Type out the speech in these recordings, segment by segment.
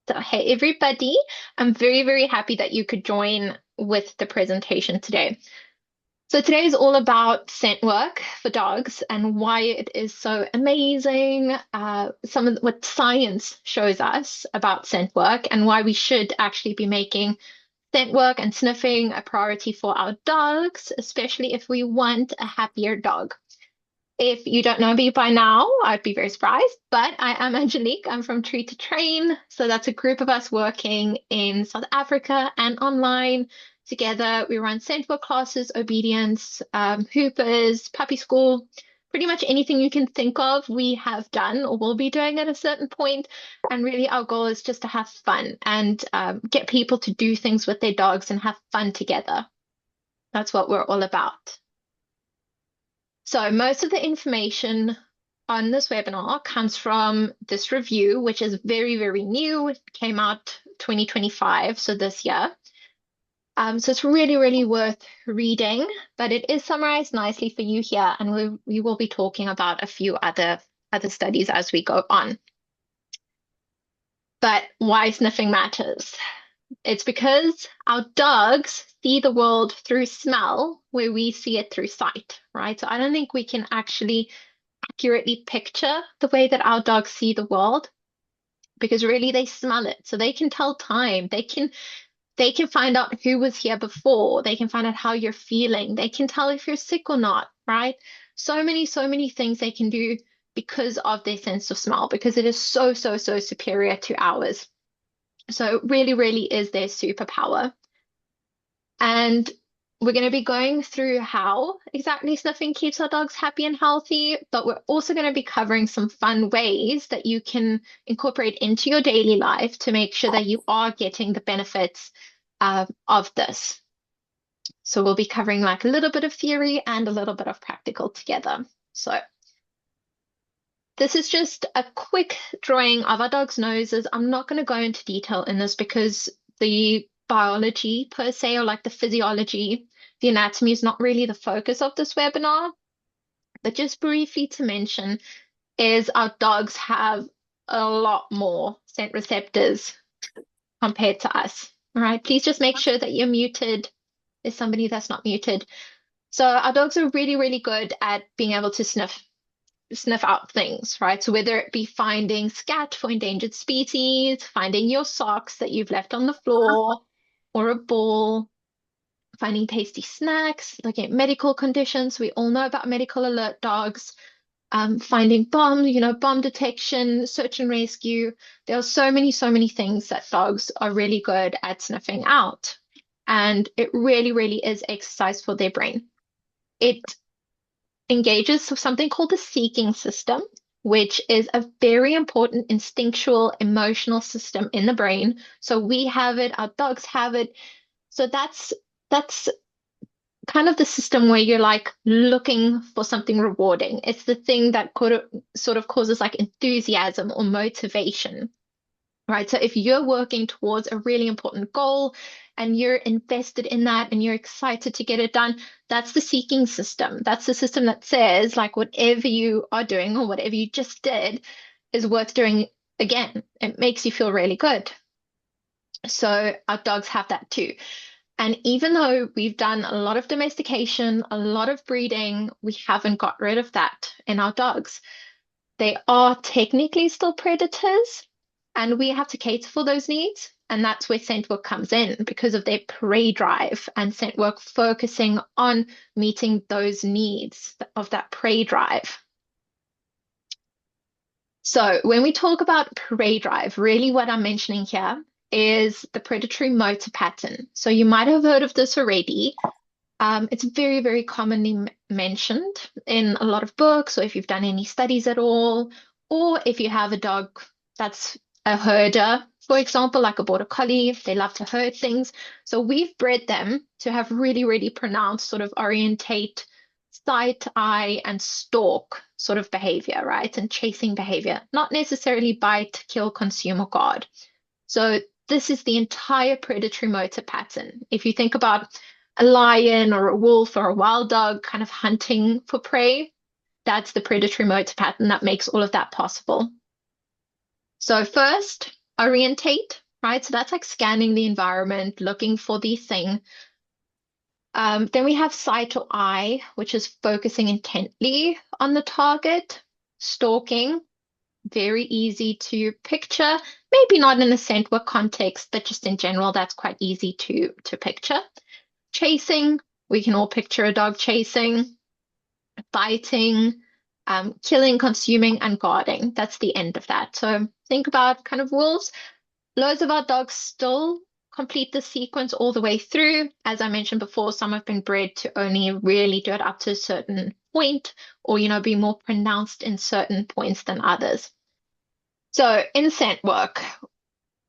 So, hey everybody, I'm very, very happy that you could join with the presentation today. So today is all about scent work for dogs and why it is so amazing, some of what science shows us about scent work and why we should actually be making scent work and sniffing a priority for our dogs, especially if we want a happier dog. If you don't know me by now, I'd be very surprised, but I am Angelique. I'm from Tree to Train. So that's a group of us working in South Africa and online together. We run scent classes, obedience, hoopers, puppy school, pretty much anything you can think of, we have done or will be doing at a certain point. And really, our goal is just to have fun and get people to do things with their dogs and have fun together. That's what we're all about. So most of the information on this webinar comes from this review, which is very, very new. It came out 2025, so this year. So it's really, really worth reading, but it is summarized nicely for you here, and we will be talking about a few other studies as we go on. But why sniffing matters? It's because our dogs see the world through smell, where we see it through sight, right? So I don't think we can actually accurately picture the way that our dogs see the world because really they smell it. So they can tell time. They can find out who was here before. They can find out how you're feeling. They can tell if you're sick or not, right? So many things they can do because of their sense of smell, because it is so, so, so superior to ours. So it really, really is their superpower. And we're going to be going through how exactly sniffing keeps our dogs happy and healthy, but we're also going to be covering some fun ways that you can incorporate into your daily life to make sure that you are getting the benefits of this. So we'll be covering like a little bit of theory and a little bit of practical together. So this is just a quick drawing of our dog's noses. I'm not going to go into detail in this because the biology per se, or like the physiology, the anatomy is not really the focus of this webinar. But just briefly to mention is our dogs have a lot more scent receptors compared to us. All right, please just make sure that you're muted. There's somebody that's not muted. So our dogs are really, really good at being able to sniff out things, right? So whether it be finding scat for endangered species, finding your socks that you've left on the floor, or a ball, finding tasty snacks, looking at medical conditions. We all know about medical alert dogs. Finding bombs, bomb detection, search and rescue. There are so many things that dogs are really good at sniffing out. And it really, really is exercise for their brain. It engages something called the seeking system, which is a very important instinctual emotional system in the brain. So we have it, our dogs have it. So that's kind of the system where you're like looking for something rewarding. It's the thing that could sort of causes like enthusiasm or motivation, right? So if you're working towards a really important goal and you're invested in that and you're excited to get it done, that's the seeking system. That's the system that says like whatever you are doing or whatever you just did is worth doing again. It makes you feel really good. So our dogs have that too. And even though we've done a lot of domestication, a lot of breeding, we haven't got rid of that in our dogs. They are technically still predators, and we have to cater for those needs. And that's where scent work comes in because of their prey drive and scent work focusing on meeting those needs of that prey drive. So when we talk about prey drive, really what I'm mentioning here is the predatory motor pattern. So you might have heard of this already. It's very, very commonly mentioned in a lot of books, or if you've done any studies at all, or if you have a dog that's a herder, for example, like a border collie, they love to herd things. So we've bred them to have really, really pronounced sort of orientate, sight, eye, and stalk sort of behavior, right? And chasing behavior, not necessarily bite, kill, consume, or guard. So this is the entire predatory motor pattern. If you think about a lion or a wolf or a wild dog kind of hunting for prey, that's the predatory motor pattern that makes all of that possible. So first, orientate, right? So that's like scanning the environment, looking for the thing. Then we have sight or eye, which is focusing intently on the target. Stalking, very easy to picture. Maybe not in a scent work context, but just in general, that's quite easy to picture. Chasing, we can all picture a dog chasing. Biting, killing, consuming, and guarding. That's the end of that. So think about kind of wolves. Loads of our dogs still complete the sequence all the way through. As I mentioned before, some have been bred to only really do it up to a certain point or, be more pronounced in certain points than others. So in scent work,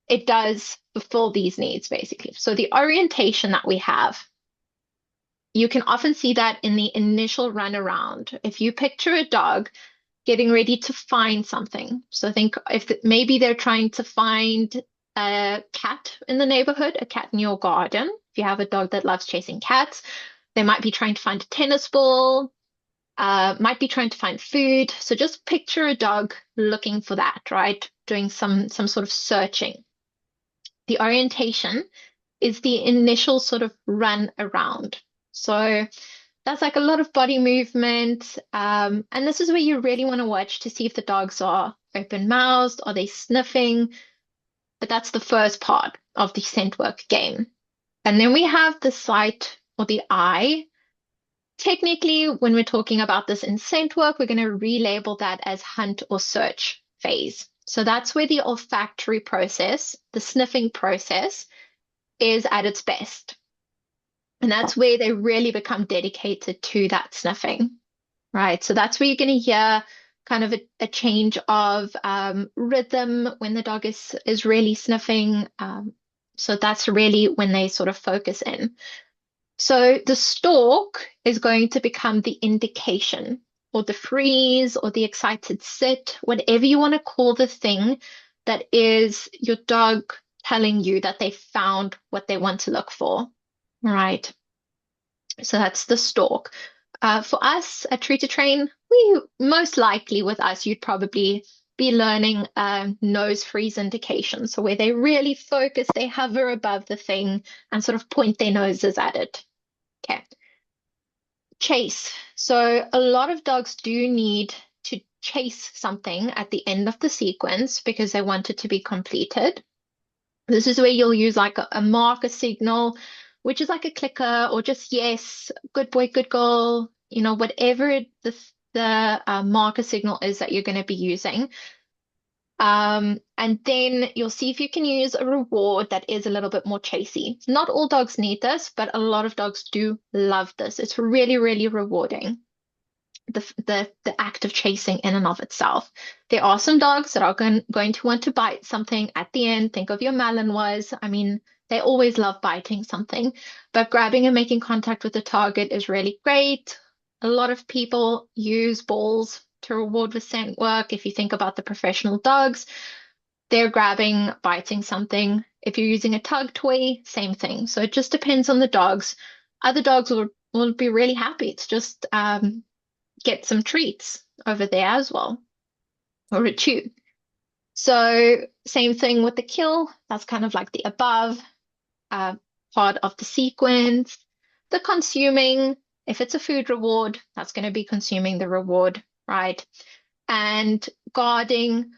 it does fulfill these needs basically. So the orientation that we have, you can often see that in the initial run around. If you picture a dog getting ready to find something. So think if maybe they're trying to find a cat in the neighborhood, a cat in your garden. If you have a dog that loves chasing cats, they might be trying to find a tennis ball, might be trying to find food. So just picture a dog looking for that, right? Doing some sort of searching. The orientation is the initial sort of run around. So that's like a lot of body movement. And this is where you really want to watch to see if the dogs are open-mouthed, are they sniffing? But that's the first part of the scent work game. And then we have the sight or the eye. Technically, when we're talking about this in scent work, we're going to relabel that as hunt or search phase. So that's where the olfactory process, the sniffing process, is at its best. And that's where they really become dedicated to that sniffing, right? So that's where you're going to hear kind of a change of rhythm when the dog is really sniffing. So that's really when they sort of focus in. So the stalk is going to become the indication or the freeze or the excited sit, whatever you want to call the thing that is your dog telling you that they found what they want to look for, right? So that's the stalk. For us at Tree to Train, we most likely with us, you'd probably be learning nose freeze indication. So where they really focus, they hover above the thing and sort of point their noses at it. Okay. Chase. So a lot of dogs do need to chase something at the end of the sequence because they want it to be completed. This is where you'll use like a marker signal, which is like a clicker or just yes, good boy, good girl, whatever the marker signal is that you're going to be using. And then you'll see if you can use a reward that is a little bit more chasey. Not all dogs need this, but a lot of dogs do love this. It's really, really rewarding. The act of chasing in and of itself. There are some dogs that are going to want to bite something at the end. Think of your Malinois. I mean, they always love biting something, but grabbing and making contact with the target is really great. A lot of people use balls to reward with scent work. If you think about the professional dogs, they're grabbing, biting something. If you're using a tug toy, same thing. So it just depends on the dogs. Other dogs will be really happy. It's just get some treats over there as well, or a chew. So same thing with the kill. That's kind of like the above part of the sequence. The consuming, if it's a food reward, that's going to be consuming the reward, right? And guarding,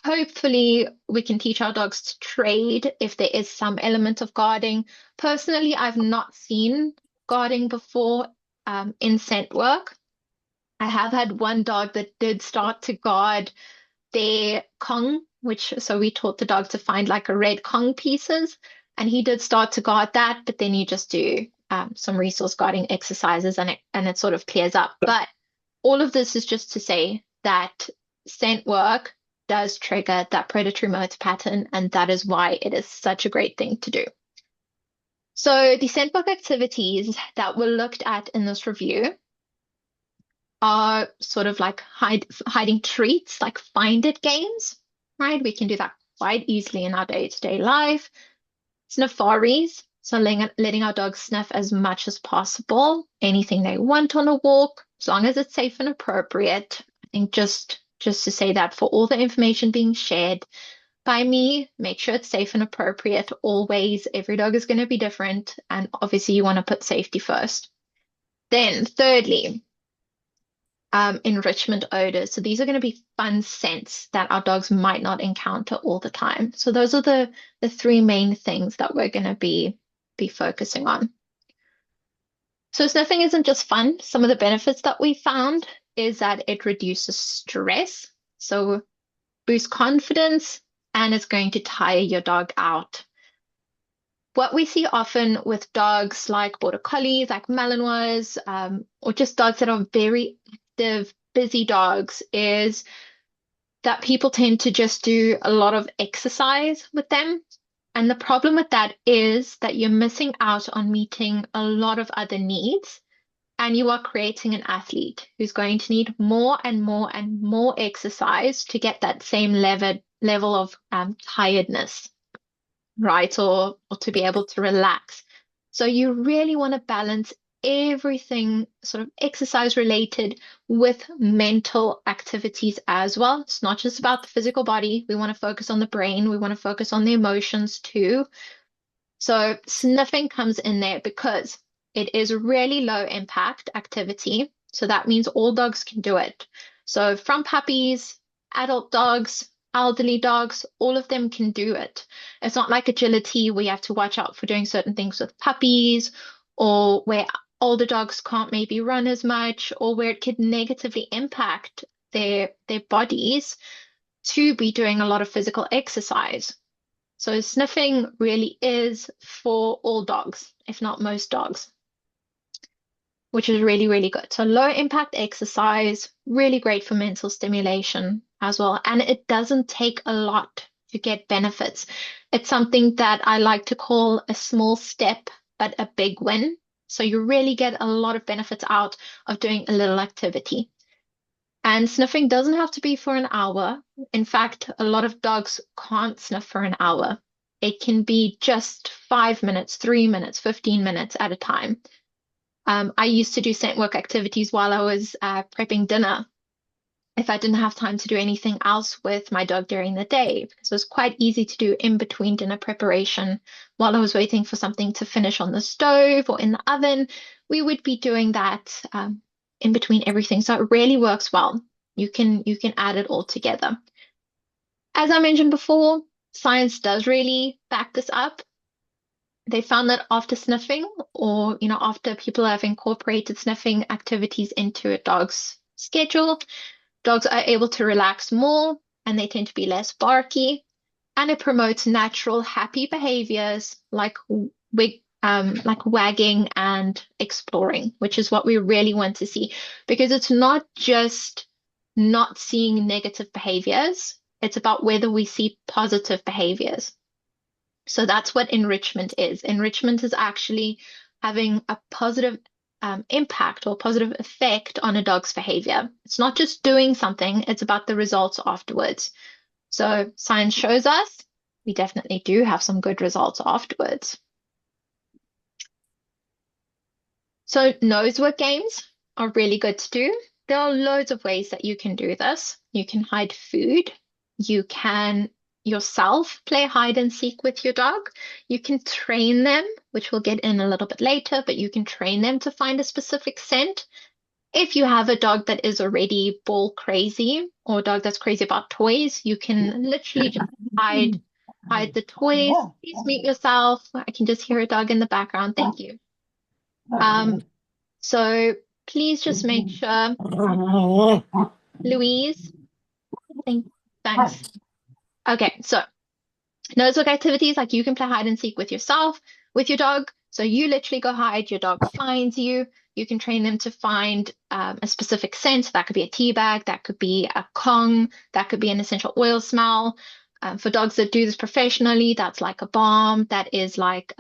hopefully we can teach our dogs to trade if there is some element of guarding. Personally, I've not seen guarding before in scent work. I have had one dog that did start to guard their Kong, so we taught the dog to find like a red Kong pieces, and he did start to guard that, but then you just do some resource guarding exercises and it sort of clears up. But all of this is just to say that scent work does trigger that predatory motor pattern, and that is why it is such a great thing to do. So the scent work activities that were looked at in this review are sort of like hiding treats, like find it games, right? We can do that quite easily in our day-to-day life. Snifaris, so letting our dogs sniff as much as possible, anything they want on a walk, as long as it's safe and appropriate. I think just just to say that for all the information being shared by me, make sure it's safe and appropriate always. Every dog is going to be different, and obviously you want to put safety first. Then, thirdly, enrichment odors. So these are going to be fun scents that our dogs might not encounter all the time. So those are the three main things that we're going to be focusing on. So sniffing isn't just fun. Some of the benefits that we found is that it reduces stress, so boosts confidence, and it's going to tire your dog out. What we see often with dogs like border collies, like Malinois, or just dogs that are very active, busy dogs, is that people tend to just do a lot of exercise with them. And the problem with that is that you're missing out on meeting a lot of other needs, and you are creating an athlete who's going to need more and more and more exercise to get that same level of tiredness, right? Or to be able to relax. So you really want to balance everything sort of exercise related with mental activities as well. It's not just about the physical body. We want to focus on the brain. We want to focus on the emotions too. So sniffing comes in there because it is really low impact activity. So that means all dogs can do it. So from puppies, adult dogs, elderly dogs, all of them can do it. It's not like agility where you have to watch out for doing certain things with puppies, or where older dogs can't maybe run as much, or where it could negatively impact their bodies to be doing a lot of physical exercise. So sniffing really is for all dogs, if not most dogs, which is really, really good. So low impact exercise, really great for mental stimulation as well. And it doesn't take a lot to get benefits. It's something that I like to call a small step, but a big win. So you really get a lot of benefits out of doing a little activity. And sniffing doesn't have to be for an hour. In fact, a lot of dogs can't sniff for an hour. It can be just 5 minutes, 3 minutes, 15 minutes at a time. I used to do scent work activities while I was prepping dinner if I didn't have time to do anything else with my dog during the day, because it was quite easy to do in between dinner preparation while I was waiting for something to finish on the stove or in the oven. We would be doing that in between everything. So it really works well. You can add it all together. As I mentioned before, science does really back this up. They found that after sniffing, or after people have incorporated sniffing activities into a dog's schedule, dogs are able to relax more and they tend to be less barky. And it promotes natural happy behaviors like wagging and exploring, which is what we really want to see, because it's not just not seeing negative behaviors, it's about whether we see positive behaviors. So that's what enrichment is. Enrichment is actually having a positive impact or positive effect on a dog's behavior. It's not just doing something, it's about the results afterwards. So science shows us we definitely do have some good results afterwards. So nosework games are really good to do. There are loads of ways that you can do this. You can hide food. You can yourself play hide and seek with your dog. You can train them, which we'll get in a little bit later, but you can train them to find a specific scent. If you have a dog that is already ball crazy or a dog that's crazy about toys, you can literally just hide the toys. Please mute yourself. I can just hear a dog in the background. Thank you. So please just make sure, Louise, thanks. Okay, so nosework activities, like you can play hide and seek with yourself, with your dog. So you literally go hide, your dog finds you. You can train them to find a specific scent. That could be a tea bag, that could be a Kong, that could be an essential oil smell. For dogs that do this professionally, that's like a balm, that is like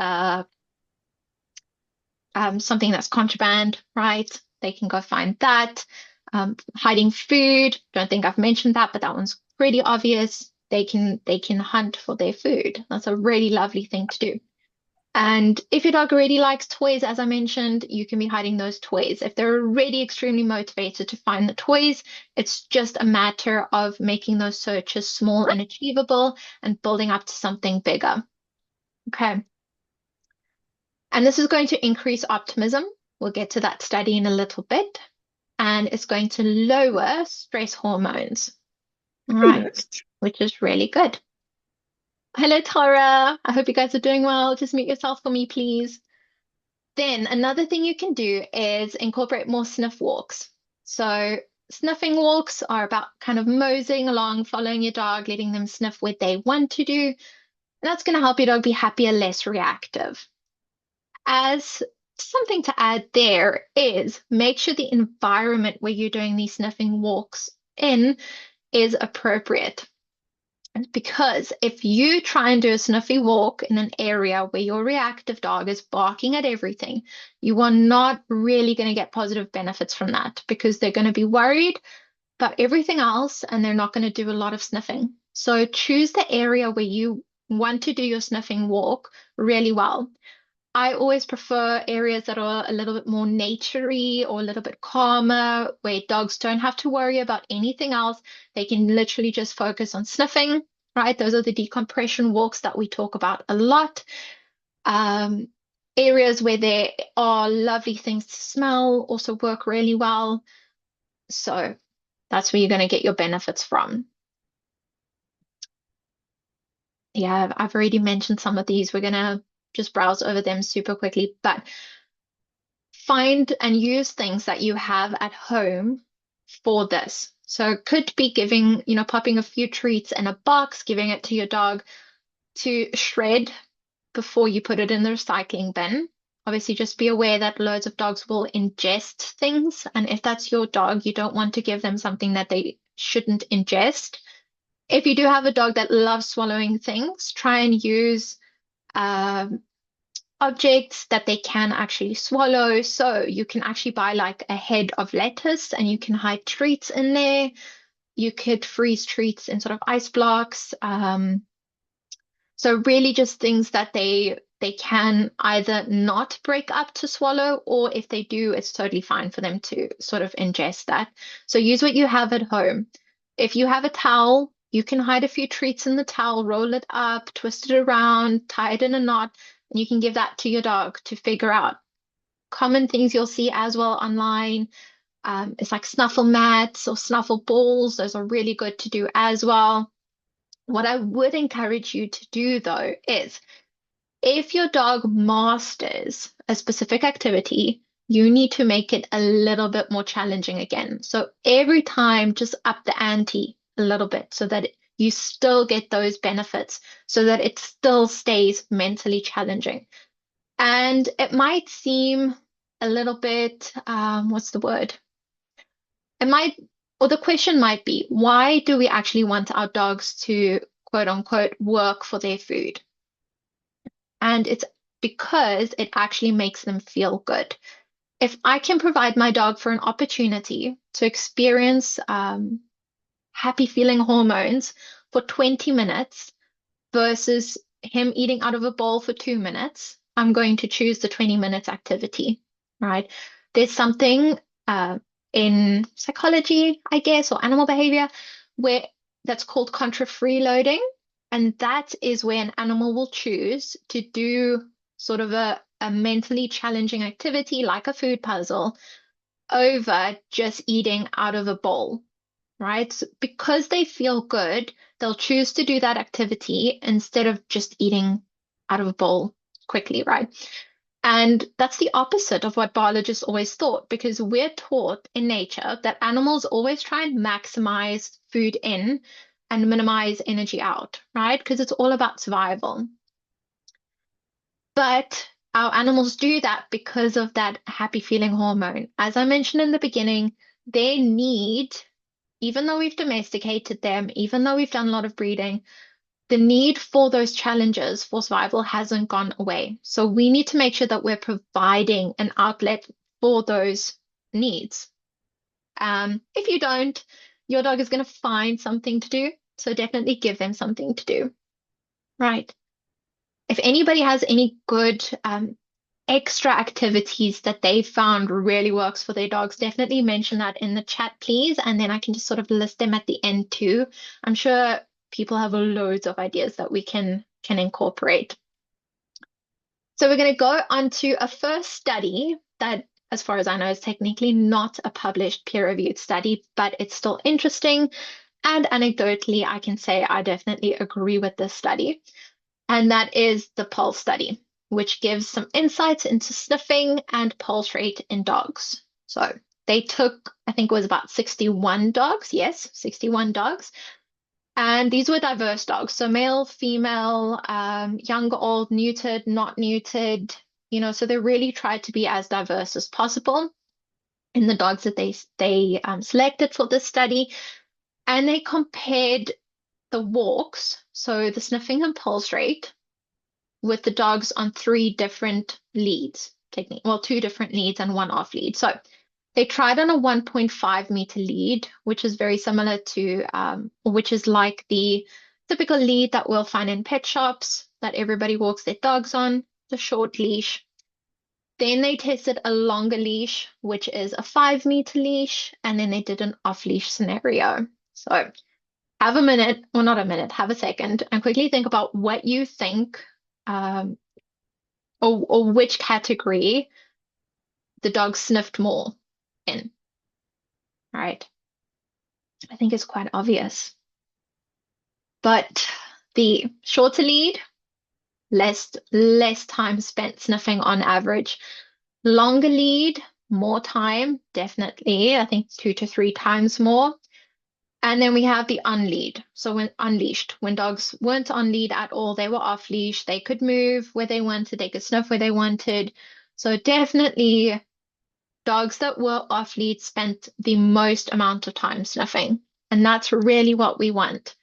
something that's contraband, right? They can go find that. Hiding food, don't think I've mentioned that, but that one's pretty obvious. They can hunt for their food. That's a really lovely thing to do. And if your dog already likes toys, as I mentioned, you can be hiding those toys. If they're already extremely motivated to find the toys, it's just a matter of making those searches small and achievable and building up to something bigger. Okay. And this is going to increase optimism. We'll get to that study in a little bit. And it's going to lower stress hormones. All right, Next. which is really good. Hello, Tara. I hope you guys are doing well. Just mute yourself for me, please. Then another thing you can do is incorporate more sniff walks. So sniffing walks are about kind of moseying along, following your dog, letting them sniff what they want to do. And that's going to help your dog be happier, less reactive. As something to add there is make sure the environment where you're doing these sniffing walks in is appropriate. Because if you try and do a snuffy walk in an area where your reactive dog is barking at everything, you are not really going to get positive benefits from that because they're going to be worried about everything else and they're not going to do a lot of sniffing. So choose the area where you want to do your sniffing walk really well. I always prefer areas that are a little bit more naturey or a little bit calmer, where dogs don't have to worry about anything else. They can literally just focus on sniffing, right? Those are the decompression walks that we talk about a lot. Um, Areas where there are lovely things to smell also work really well. So that's where you're going to get your benefits from. Yeah, I've already mentioned some of these. We're going to just browse over them super quickly, but find and use things that you have at home for this. So it could be giving, popping a few treats in a box, giving it to your dog to shred before you put it in the recycling bin. Obviously, just be aware that loads of dogs will ingest things. And if that's your dog, you don't want to give them something that they shouldn't ingest. If you do have a dog that loves swallowing things, try and use um, objects that they can actually swallow. So you can actually buy like a head of lettuce and you can hide treats in there. You could freeze treats in sort of ice blocks. So really just things that they can either not break up to swallow, or if they do, it's totally fine for them to sort of ingest that. So use what you have at home. If you have a towel, you can hide a few treats in the towel, roll it up, twist it around, tie it in a knot, and you can give that to your dog to figure out. Common things you'll see as well online. It's like snuffle mats or snuffle balls. Those are really good to do as well. What I would encourage you to do though is if your dog masters a specific activity, you need to make it a little bit more challenging again. So every time, just up the ante a little bit so that you still get those benefits, so that it still stays mentally challenging. And it might seem a little bit, what's the word? It might, or the question might be, why do we actually want our dogs to quote unquote work for their food? And it's because it actually makes them feel good. If I can provide my dog for an opportunity to experience happy feeling hormones for 20 minutes versus him eating out of a bowl for 2 minutes, I'm going to choose the 20 minutes activity, right? There's something in psychology, I guess, or animal behavior where that's called contra freeloading. And that is where an animal will choose to do sort of a mentally challenging activity like a food puzzle over just eating out of a bowl, right? So because they feel good, they'll choose to do that activity instead of just eating out of a bowl quickly, right? And that's the opposite of what biologists always thought, because we're taught in nature that animals always try and maximize food in and minimize energy out, right? Because it's all about survival. But our animals do that because of that happy feeling hormone. As I mentioned in the beginning, they need, even though we've domesticated them, even though we've done a lot of breeding, the need for those challenges for survival hasn't gone away. So we need to make sure that we're providing an outlet for those needs. If you don't, your dog is going to find something to do. So definitely give them something to do. Right. if anybody has any good extra activities that they found really works for their dogs, definitely mention that in the chat, please. And then I can just sort of list them at the end too. I'm sure people have loads of ideas that we can incorporate. So we're going to go on to a first study that, as far as I know, is technically not a published peer-reviewed study, but it's still interesting. And anecdotally, I can say I definitely agree with this study. And that is the pulse study, which gives some insights into sniffing and pulse rate in dogs. So they took, I think it was about 61 dogs. Yes, 61 dogs. And these were diverse dogs. So male, female, young, old, neutered, not neutered, so they really tried to be as diverse as possible in the dogs that they selected for this study. And they compared the walks, so the sniffing and pulse rate, with the dogs on three different leads, well, two different leads and one off lead. So they tried on a 1.5 meter lead, which is very similar to, which is like the typical lead that we'll find in pet shops that everybody walks their dogs on, the short leash. Then they tested a longer leash, which is a 5 meter leash, and then they did an off leash scenario. So have a minute, or not a minute, have a second, and quickly think about what you think, um, or which category the dog sniffed more in. All right. I think it's quite obvious. But the shorter lead, less time spent sniffing on average. Longer lead, more time, definitely. I think 2 to 3 times more. And then we have the unlead. So when unleashed, when dogs weren't on lead at all, they were off leash. They could move where they wanted, they could sniff where they wanted. So definitely dogs that were off lead spent the most amount of time sniffing. And that's really what we want.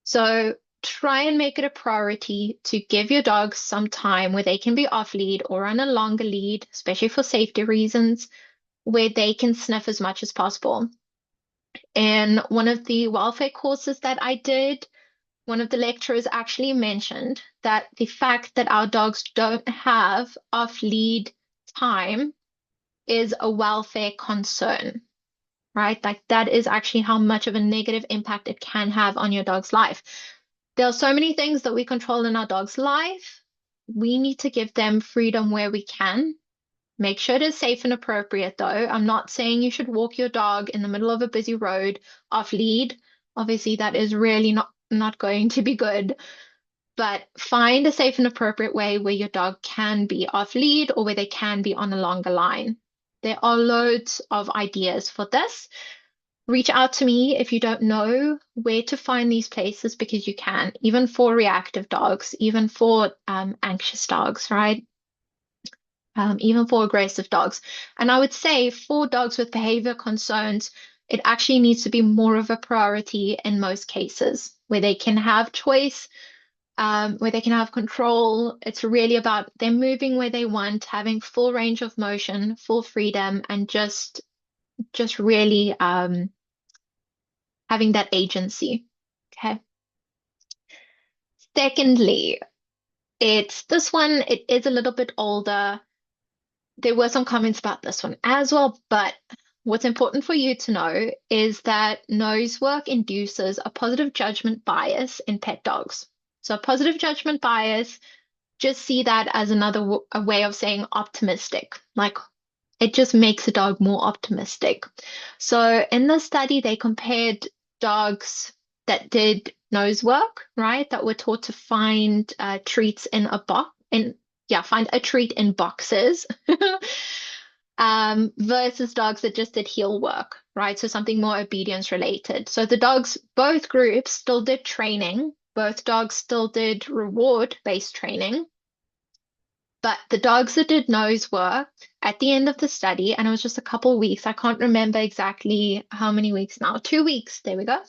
So try and make it a priority to give your dogs some time where they can be off lead or on a longer lead, especially for safety reasons, where they can sniff as much as possible. In one of the welfare courses that I did, one of the lecturers actually mentioned that the fact that our dogs don't have off-lead time is a welfare concern, right? Like that is actually how much of a negative impact it can have on your dog's life. There are so many things that we control in our dog's life. We need to give them freedom where we can. Make sure it is safe and appropriate, though. I'm not saying you should walk your dog in the middle of a busy road off lead. Obviously, that is really not going to be good. But find a safe and appropriate way where your dog can be off lead or where they can be on a longer line. There are loads of ideas for this. Reach out to me if you don't know where to find these places because you can, even for reactive dogs, even for anxious dogs, right? Even for aggressive dogs. And I would say for dogs with behavior concerns, it actually needs to be more of a priority in most cases where they can have choice, where they can have control. It's really about them moving where they want, having full range of motion, full freedom, and just really having that agency. Okay. Secondly, it's this one, it is a little bit older. There were some comments about this one as well, but what's important for you to know is that nose work induces a positive judgment bias in pet dogs. So a positive judgment bias, just see that as another a way of saying optimistic. Like it just makes a dog more optimistic. So in the study, they compared dogs that did nose work, right? That were taught to find treats in a box, find a treat in boxes, versus dogs that just did heel work, right? So something more obedience related. So the dogs, both groups still did training. Both dogs still did reward-based training. But the dogs that did nose work at the end of the study, and it was just a couple weeks, I can't remember exactly how many weeks now, 2 weeks, there we go.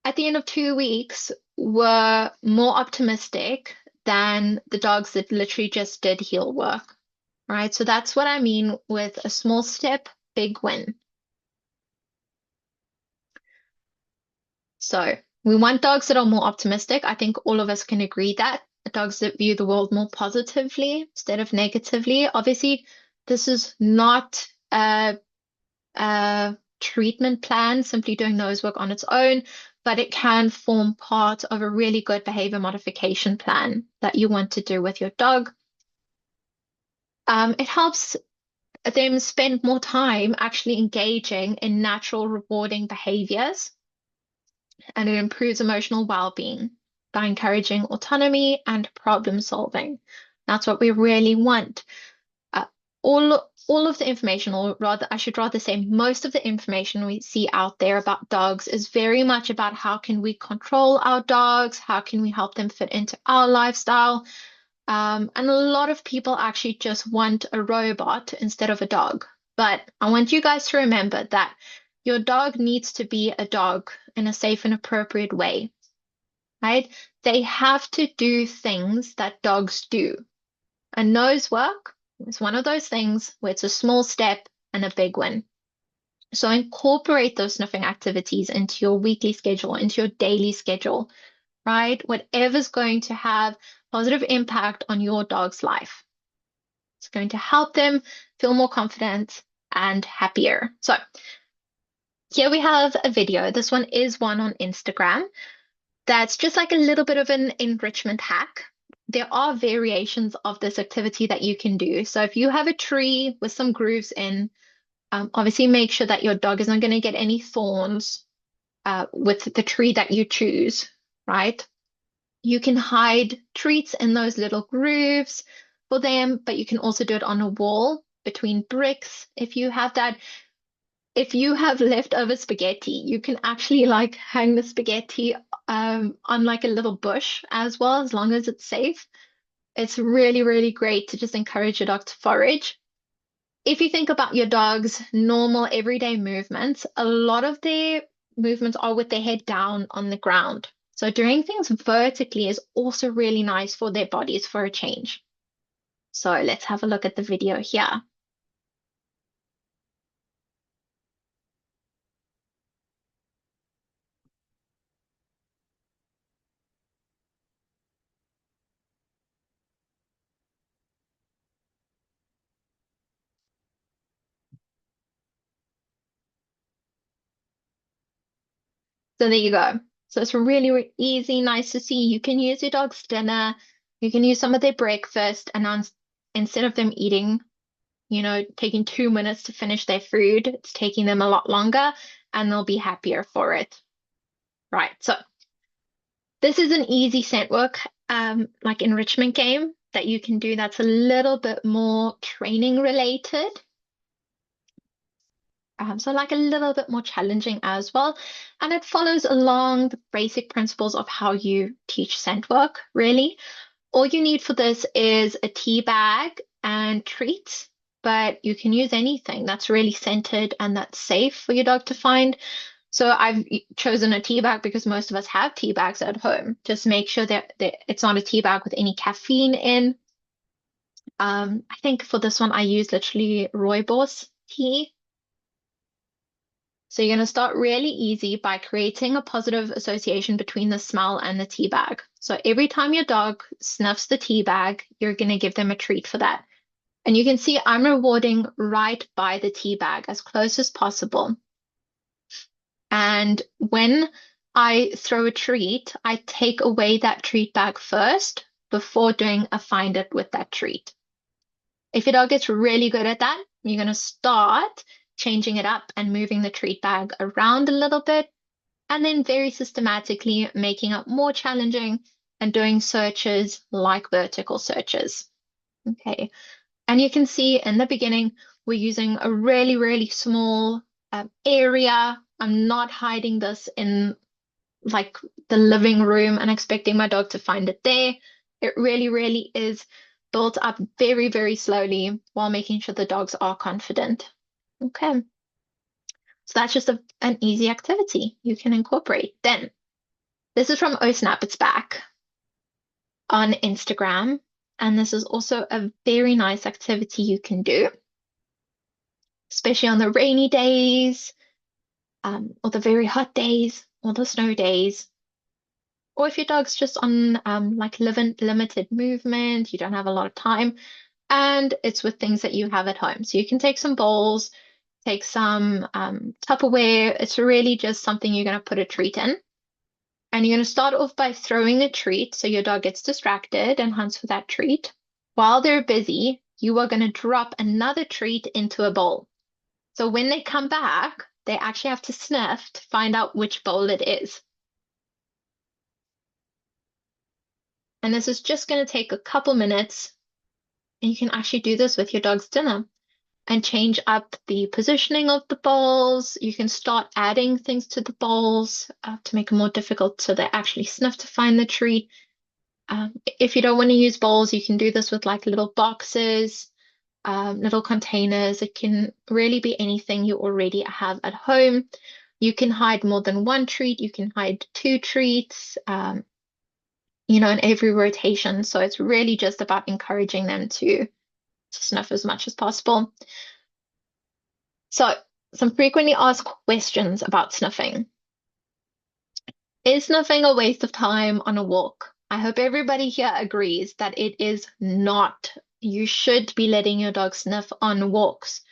At the end of 2 weeks, were more optimistic than the dogs that literally just did heel work, right? So that's what I mean with a small step, big win. So we want dogs that are more optimistic. I think all of us can agree dogs that view the world more positively instead of negatively. Obviously, this is not a treatment plan, simply doing nose work on its own, but it can form part of a really good behavior modification plan that you want to do with your dog. It helps them spend more time actually engaging in natural, rewarding behaviors, and it improves emotional well-being by encouraging autonomy and problem solving. That's what we really want. Uh, all of the information, or rather, I should rather say, most of the information we see out there about dogs is very much about how can we control our dogs, how can we help them fit into our lifestyle. And a lot of people actually just want a robot instead of a dog. But I want you guys to remember that your dog needs to be a dog in a safe and appropriate way, right? They have to do things that dogs do. And nose work is one of those things where it's a small step and a big win. So incorporate those sniffing activities into your weekly schedule, into your daily schedule, right? Whatever's going to have positive impact on your dog's life. It's going to help them feel more confident and happier. So here we have a video. This one is one on Instagram. That's just like a little bit of an enrichment hack. There are variations of this activity that you can do. So if you have a tree with some grooves in, obviously make sure that your dog isn't going to get any thorns with the tree that you choose, right? You can hide treats in those little grooves for them, but you can also do it on a wall between bricks if you have that. If you have leftover spaghetti, you can actually like hang the spaghetti on like a little bush as well, as long as it's safe. It's really, really great to just encourage your dog to forage. If you think about your dog's normal everyday movements, a lot of their movements are with their head down on the ground. So doing things vertically is also really nice for their bodies for a change. So let's have a look at the video here. So there you go. So it's really, really easy, nice to see. You can use your dog's dinner, you can use some of their breakfast, and instead of them eating, taking 2 minutes to finish their food, it's taking them a lot longer, and they'll be happier for it. Right. So this is an easy scent work, like enrichment game that you can do that's a little bit more training related. So like a little bit more challenging as well. And it follows along the basic principles of how you teach scent work, really. All you need for this is a tea bag and treats, but you can use anything that's really scented and that's safe for your dog to find. So I've chosen a tea bag because most of us have tea bags at home. Just make sure that it's not a tea bag with any caffeine in. I think for this one, I use literally rooibos tea. So you're going to start really easy by creating a positive association between the smell and the tea bag. So every time your dog sniffs the tea bag, you're going to give them a treat for that. And you can see I'm rewarding right by the tea bag as close as possible. And when I throw a treat, I take away that treat bag first before doing a find it with that treat. If your dog gets really good at that, you're going to start changing it up and moving the treat bag around a little bit, and then very systematically making it more challenging and doing searches like vertical searches. Okay. And you can see in the beginning, we're using a really, really small area. I'm not hiding this in like the living room and expecting my dog to find it there. It really, really is built up very, very slowly while making sure the dogs are confident. Okay. So that's just an easy activity you can incorporate. Then, this is from Oh Snap It's Back on Instagram. And this is also a very nice activity you can do, especially on the rainy days, or the very hot days, or the snow days. Or if your dog's just on like limited movement, you don't have a lot of time, and it's with things that you have at home. So you can take some bowls, take some Tupperware. It's really just something you're going to put a treat in. And you're going to start off by throwing a treat so your dog gets distracted and hunts for that treat. While they're busy, you are going to drop another treat into a bowl. So when they come back, they actually have to sniff to find out which bowl it is. And this is just going to take a couple minutes, and you can actually do this with your dog's dinner and change up the positioning of the bowls. You can start adding things to the bowls to make it more difficult so they actually sniff to find the treat. If you don't want to use bowls, you can do this with like little boxes, little containers. It can really be anything you already have at home. You can hide more than one treat. You can hide two treats, in every rotation. So it's really just about encouraging them to sniff as much as possible. So, some frequently asked questions about sniffing. Is sniffing a waste of time on a walk? I hope everybody here agrees that it is not. You should be letting your dog sniff on walks.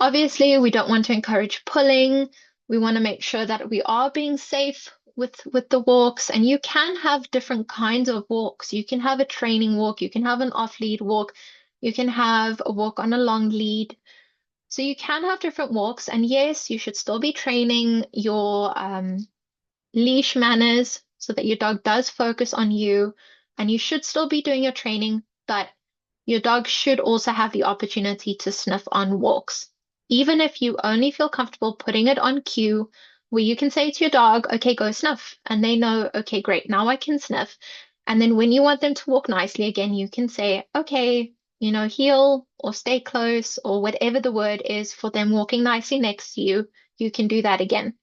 Obviously, we don't want to encourage pulling. We want to make sure that we are being safe with the walks, and you can have different kinds of walks. You can have a training walk, you can have an off-lead walk, you can have a walk on a long lead. So you can have different walks, and yes, you should still be training your leash manners so that your dog does focus on you, and you should still be doing your training, but your dog should also have the opportunity to sniff on walks. Even if you only feel comfortable putting it on cue, where you can say to your dog, okay, go sniff, and they know, okay, great, now I can sniff. And then when you want them to walk nicely again, you can say, okay, heel or stay close or whatever the word is for them walking nicely next to you, you can do that again.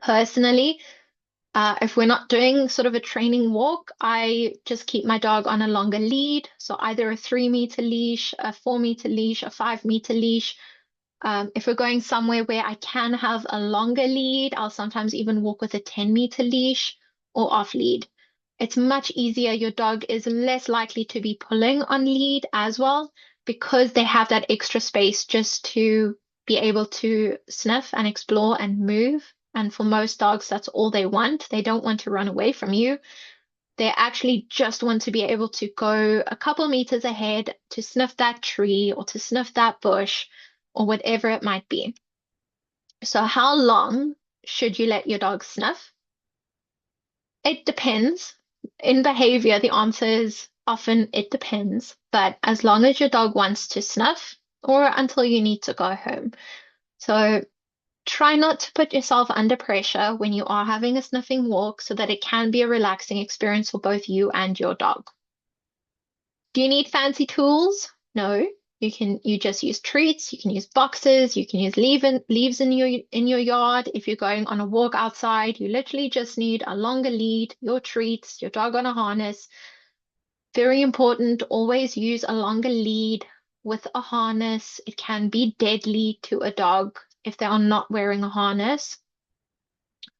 Personally, if we're not doing sort of a training walk, I just keep my dog on a longer lead. So either a 3 meter leash, a 4 meter leash, a 5 meter leash. If we're going somewhere where I can have a longer lead, I'll sometimes even walk with a 10-meter leash or off lead. It's much easier. Your dog is less likely to be pulling on lead as well because they have that extra space just to be able to sniff and explore and move. And for most dogs, that's all they want. They don't want to run away from you. They actually just want to be able to go a couple meters ahead to sniff that tree or to sniff that bush or whatever it might be. So, how long should you let your dog sniff? It depends. In behavior, the answer is often it depends, but as long as your dog wants to sniff or until you need to go home. So, try not to put yourself under pressure when you are having a sniffing walk so that it can be a relaxing experience for both you and your dog. Do you need fancy tools? No. You just use treats, you can use boxes, you can use leaves in your yard. If you're going on a walk outside, you literally just need a longer lead, your treats, your dog on a harness. Very important, always use a longer lead with a harness. It can be deadly to a dog if they are not wearing a harness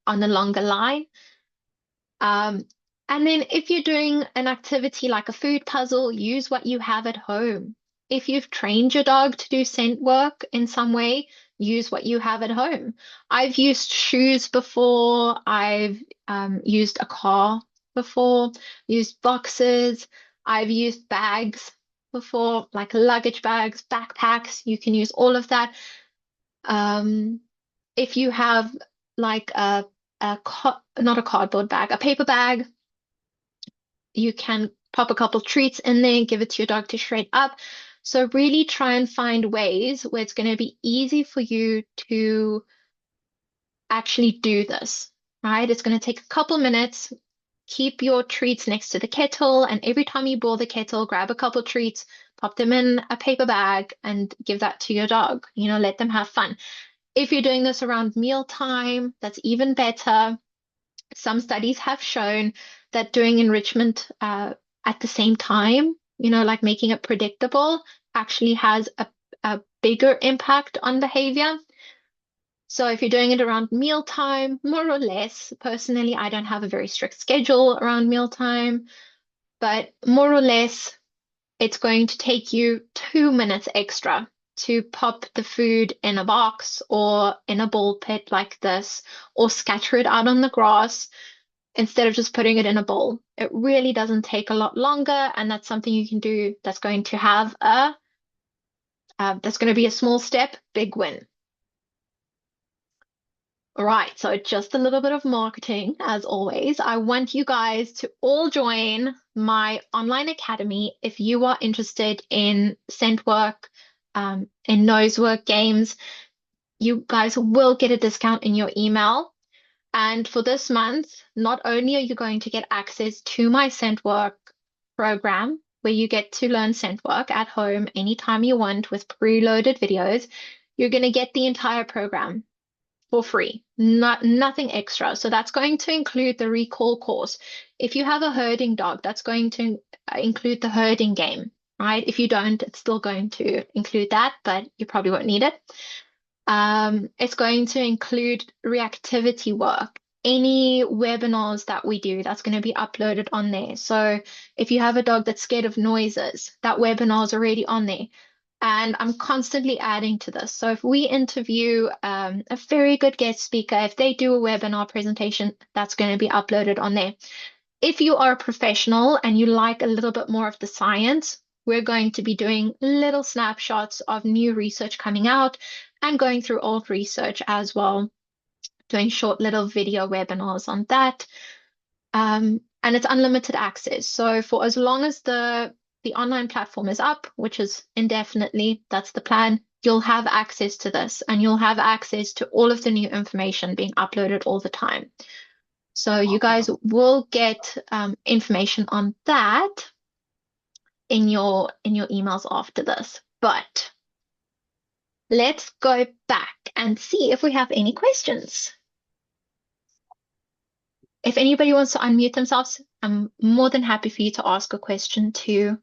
on the longer line. Um, and then if you're doing an activity like a food puzzle, use what you have at home. If you've trained your dog to do scent work in some way, use what you have at home. I've used shoes before. I've used a car before, used boxes. I've used bags before, like luggage bags, backpacks. You can use all of that. Um, if you have like not a cardboard bag, a paper bag, you can pop a couple treats in there, give it to your dog to shred up. So really try and find ways where it's going to be easy for you to actually do this, right? It's going to take a couple minutes. Keep your treats next to the kettle, and every time you boil the kettle, grab a couple treats, pop them in a paper bag, and give that to your dog. Let them have fun. If you're doing this around mealtime, that's even better. Some studies have shown that doing enrichment at the same time, like making it predictable, actually has a bigger impact on behavior. So if you're doing it around mealtime, more or less, personally, I don't have a very strict schedule around mealtime, but more or less, it's going to take you 2 minutes extra to pop the food in a box or in a ball pit like this, or scatter it out on the grass instead of just putting it in a bowl. It really doesn't take a lot longer, and that's something you can do that's going to have that's going to be a small step, big win. All right, so just a little bit of marketing, as always. I want you guys to all join my online academy if you are interested in scent work, in nose work games. You guys will get a discount in your email. And for this month, not only are you going to get access to my scent work program, where you get to learn scent work at home anytime you want with preloaded videos, you're going to get the entire program for free, nothing extra. So that's going to include the recall course. If you have a herding dog, that's going to include the herding game, right? If you don't, it's still going to include that, but you probably won't need it. It's going to include reactivity work. Any webinars that we do, that's going to be uploaded on there. So if you have a dog that's scared of noises, that webinar is already on there. And I'm constantly adding to this. So if we interview a very good guest speaker, if they do a webinar presentation, that's going to be uploaded on there. If you are a professional and you like a little bit more of the science, we're going to be doing little snapshots of new research coming out and going through old research as well, doing short little video webinars on that. And it's unlimited access. So for as long as the online platform is up, which is indefinitely, that's the plan, you'll have access to this and you'll have access to all of the new information being uploaded all the time. So you guys will get information on that in your emails after this. But let's go back and see if we have any questions. If anybody wants to unmute themselves, I'm more than happy for you to ask a question too.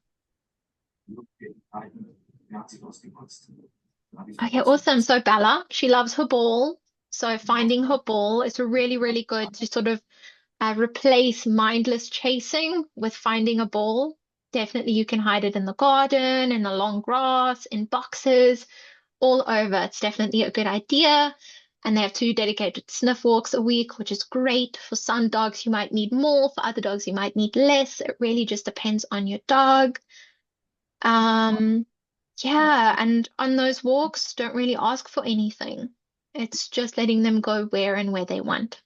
Okay, awesome. So Bella, she loves her ball. So finding her ball is really, really good to sort of replace mindless chasing with finding a ball. Definitely you can hide it in the garden, in the long grass, in boxes, all over. It's definitely a good idea. And they have 2 dedicated sniff walks a week, which is great. For some dogs, you might need more. For other dogs, you might need less. It really just depends on your dog. Yeah, and on those walks, don't really ask for anything. It's just letting them go where and where they want.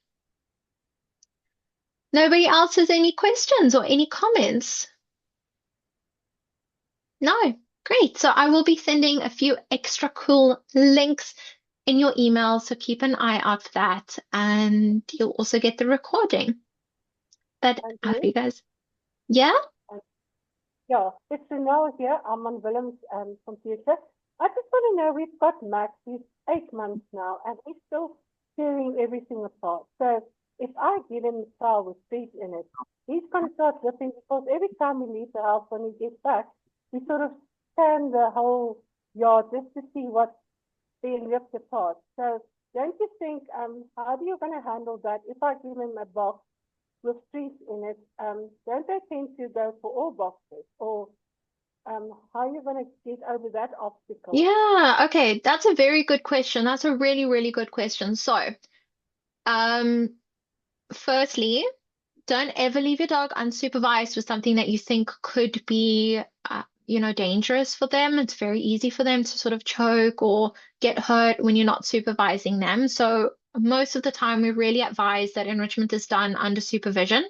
Nobody else has any questions or any comments? No, great. So I will be sending a few extra cool links in your email, so keep an eye out for that, and you'll also get the recording. But I hope you guys, yeah? Yeah, it's Renelle here. I'm on Willem's computer. I just want to know, we've got Max, he's 8 months now, and he's still tearing everything apart. So if I give him a towel with treats in it, he's going to start ripping, because every time we leave the house, when he gets back, we sort of scan the whole yard just to see what's being ripped apart. So don't you think, how are you going to handle that? If I give him a box with treats in it, don't they tend to go for all boxes? Or how are you going to get over that obstacle? Yeah, okay, that's a very good question. That's a really, really good question. So, firstly, don't ever leave your dog unsupervised with something that you think could be, dangerous for them. It's very easy for them to sort of choke or get hurt when you're not supervising them. So most of the time, we really advise that enrichment is done under supervision.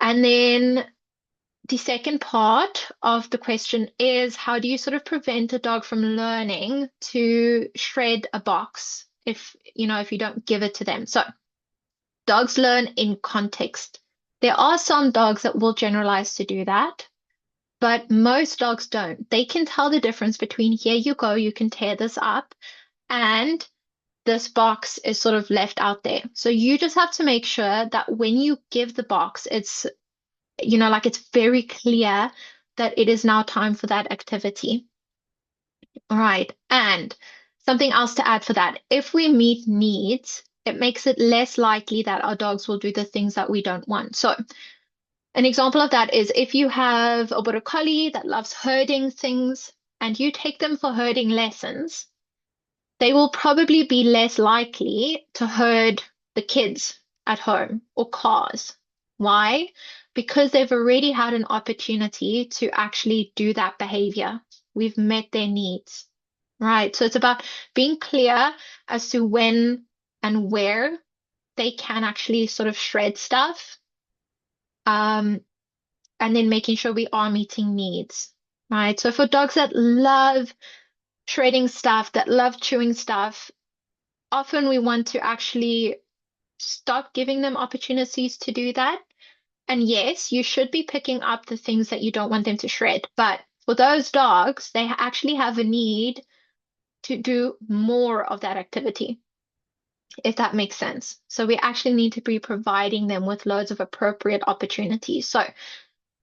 And then the second part of the question is, how do you sort of prevent a dog from learning to shred a box if you don't give it to them? So dogs learn in context. There are some dogs that will generalize to do that, but most dogs don't. They can tell the difference between here you go, you can tear this up, and this box is sort of left out there. So you just have to make sure that when you give the box, it's it's very clear that it is now time for that activity. All right. And Something else to add for that. If we meet needs, it makes it less likely that our dogs will do the things that we don't want. So, an example of that is if you have a border collie that loves herding things and you take them for herding lessons, they will probably be less likely to herd the kids at home or cars. Why? Because they've already had an opportunity to actually do that behavior. We've met their needs, right? So it's about being clear as to when and where they can actually sort of shred stuff, um, and then making sure we are meeting needs, right? So for dogs that love shredding stuff, that love chewing stuff, often we want to actually stop giving them opportunities to do that. And yes, you should be picking up the things that you don't want them to shred. But for those dogs, they actually have a need to do more of that activity, if that makes sense. So we actually need to be providing them with loads of appropriate opportunities. So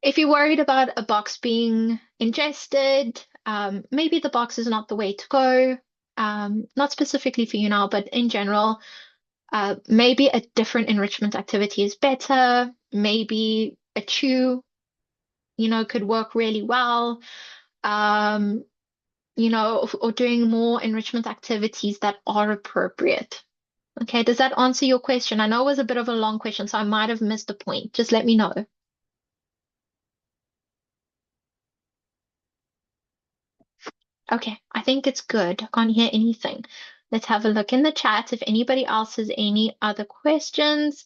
if you're worried about a box being ingested, maybe the box is not the way to go. Not specifically for you now, but in general, maybe a different enrichment activity is better. Maybe a chew, could work really well. Um, or doing more enrichment activities that are appropriate. Okay, does that answer your question? I know it was a bit of a long question, so I might have missed a point. Just let me know. Okay, I think it's good. I can't hear anything. Let's have a look in the chat if anybody else has any other questions.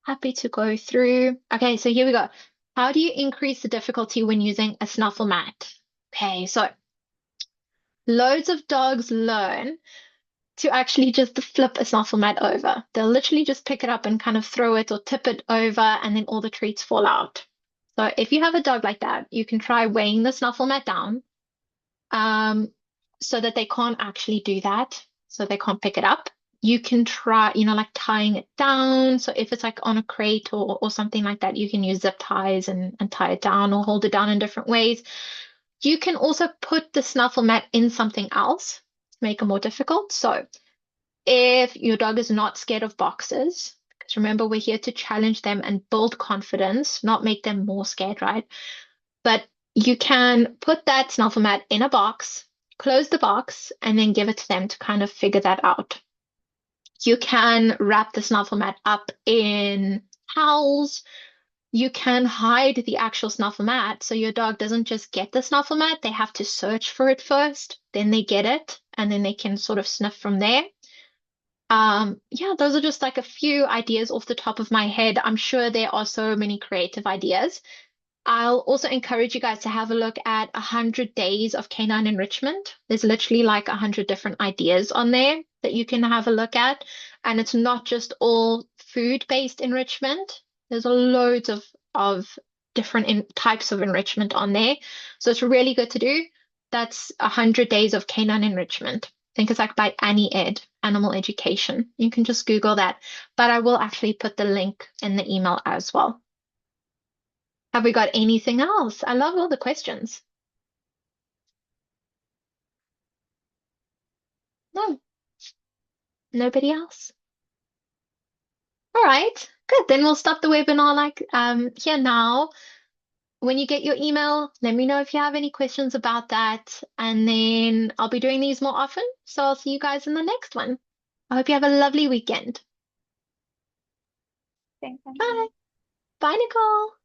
Happy to go through. Okay, so here we go. How do you increase the difficulty when using a snuffle mat? Okay, so loads of dogs learn to actually just flip a snuffle mat over. They'll literally just pick it up and kind of throw it or tip it over, and then all the treats fall out. So if you have a dog like that, you can try weighing the snuffle mat down, um, so that they can't actually do that, so they can't pick it up. You can try, like tying it down. So if it's like on a crate or something like that, you can use zip ties and tie it down or hold it down in different ways. You can also put the snuffle mat in something else to make it more difficult. So if your dog is not scared of boxes, because remember, we're here to challenge them and build confidence, not make them more scared, right? But you can put that snuffle mat in a box, close the box, and then give it to them to kind of figure that out. You can wrap the snuffle mat up in towels. You can hide the actual snuffle mat so your dog doesn't just get the snuffle mat, they have to search for it first, then they get it, and then they can sort of sniff from there. Yeah, those are just like a few ideas off the top of my head. I'm sure there are so many creative ideas. I'll also encourage you guys to have a look at 100 Days of Canine Enrichment. There's literally like 100 different ideas on there that you can have a look at. And it's not just all food-based enrichment. There's loads of different types of enrichment on there. So it's really good to do. That's 100 Days of Canine Enrichment. I think it's like by Annie Ed, Animal Education. You can just Google that. But I will actually put the link in the email as well. Have we got anything else? I love all the questions. No, nobody else. All right, good. Then we'll stop the webinar like here now. When you get your email, let me know if you have any questions about that. And then I'll be doing these more often. So I'll see you guys in the next one. I hope you have a lovely weekend. Thanks, Bye. Bye, Nicole.